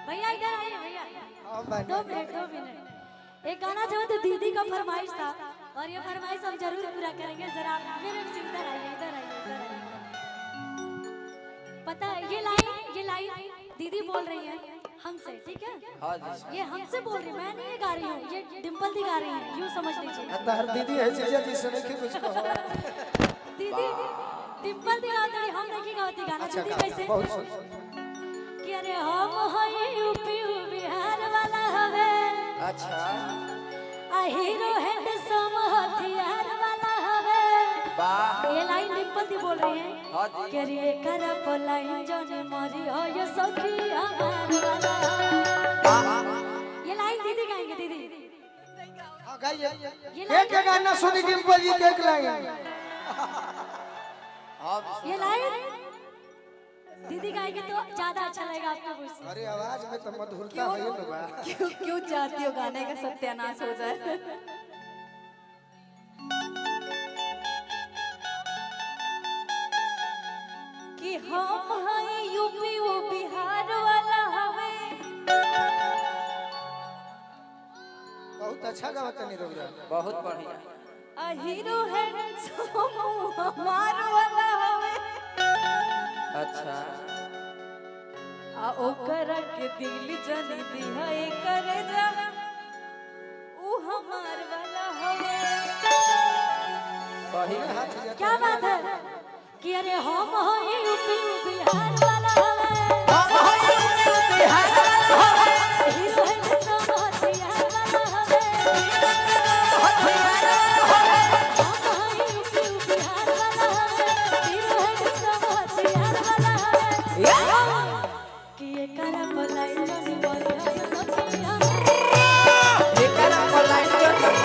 भैया इधर आइए भैया। दो मिनट एक गाना जो तो दीदी का फरमाइश था और ये फरमाइश हम जरूर पूरा करेंगे। जरा मेरे से इधर आइए इधर आइए इधर आइए। पता है ये लाइन दीदी बोल रही है हमसे, ठीक है? ये हमसे बोल रही, मैं नहीं गा रही हूँ, ये डिम्पल दी गा रही है, यूँ समझ लीजिए। दीदी है जीजा जी से नहीं कुछ कहो। दीदी डिम्पल दी गाती, हम नहीं गाती गाना। दीदी कैसे कि अरे हम हई यूपी बिहार वाला हवे, अच्छा आ हीरो हैंडसम हथियार वाला हवे। वाह ये लाइन डिम्पल दी बोल रही है कि रे करप लाइन जोनी मरी हो ये सखी हमार वाला। ये लाइन दीदी गाएंगे दीदी। हां गाइए एक गाना सुनी डिम्पल जी देख लाइन। ये लाइन दीदी गाएंगे तो ज्यादा अच्छा लगेगा आपको। अरे आवाज में तो मधुरता है ना बा। क्यों चाहती हो गाने का सत्यानाश हो जाए? कि हम हैं यूपी वो बिहार वाला हवे। बहुत अच्छा गावत नहीं रोग रहा। बहुत बढ़िया। आ हीरो है हमार वाला हवे। अच्छा आ ओकर के दिल जनी दिहा करे जा ऊ हमार वाला हवे। पहिला हाथ क्या बात है कि अरे हम हई यूपी बिहार वाला हवे, हम हई यूपी बिहार वाला हवे, हीरो हैंडसम हथियार वाला हवे। हम हई यूपी बिहार वाला हवे, हीरो हैंडसम हथियार वाला हवे। कि ये करप लाइन जोनी मरी हो ये सखी हमार। ये करप लाइन जोनी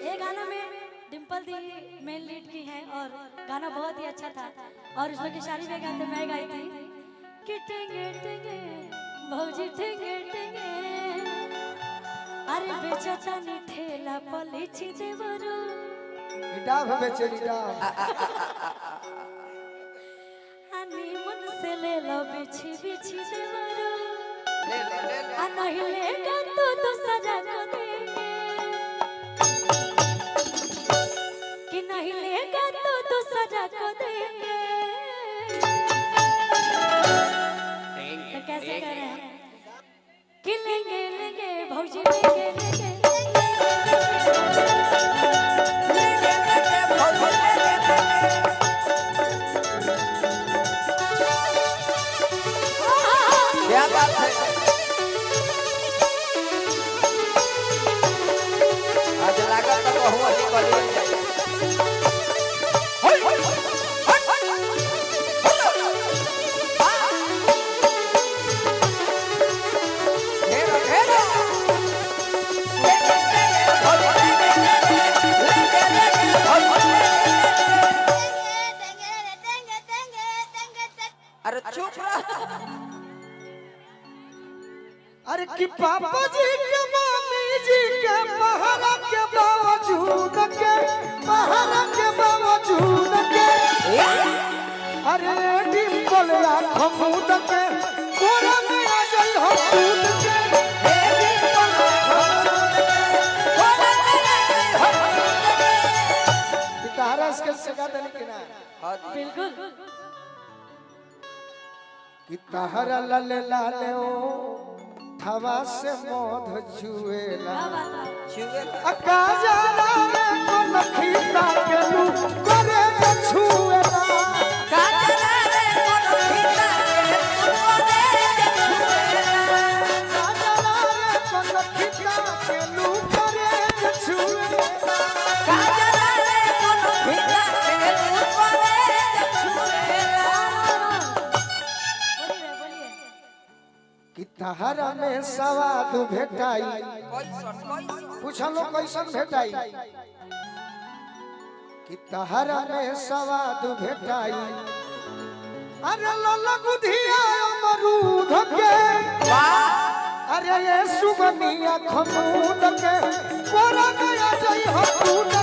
ये गाना में डिम्पल दी मेन लीड की है और गाना बहुत ही अच्छा था। और उसमें किशारी में गाते, मैं गाई थी कि टेंगे टेंगे भौजी टेंगे टेंगे अरे बेचता नी ठेला पलीची देवरो डाब बेचे डाब आनी मन से ले लो बिछी बिछी देवरो ले आ नहीं लेगा तो सजा को देंगे कि नहीं लेगा तो सजा को देंगे। तो कैसे करें कि लेंगे लेंगे भौजी लेंगे लेंगे क्या बात है। आज लागत तो बहुआ निकल जाए। अरे चुप रह। अरे कि पापा जी के मम्मी जी के पहरा के बावजूद के अरे डिम्पल या खमूद के कोरा में आ जाई हम कूद के बिल्कुल कि तहरा लाले लाले ओ थवा से मोध छुएला क्या बात है छुए अका जाला रे को नखीता के लू करे छुएला काजला रे कोनो खीता के मोरे काजला रे को नखीता के लू करे छुएला काजला रे कोनो खीता के मोरे छुएला बोलिए बोलिए कि तहरा में सवाद भेटाई कैसन पूछलो कैसन भेटाई कि तहरा में सवाद भेटाई अरे ललगुधिया अमरूद के अरे ये सुगनिया खमूद के कोरा गया जई हो दूध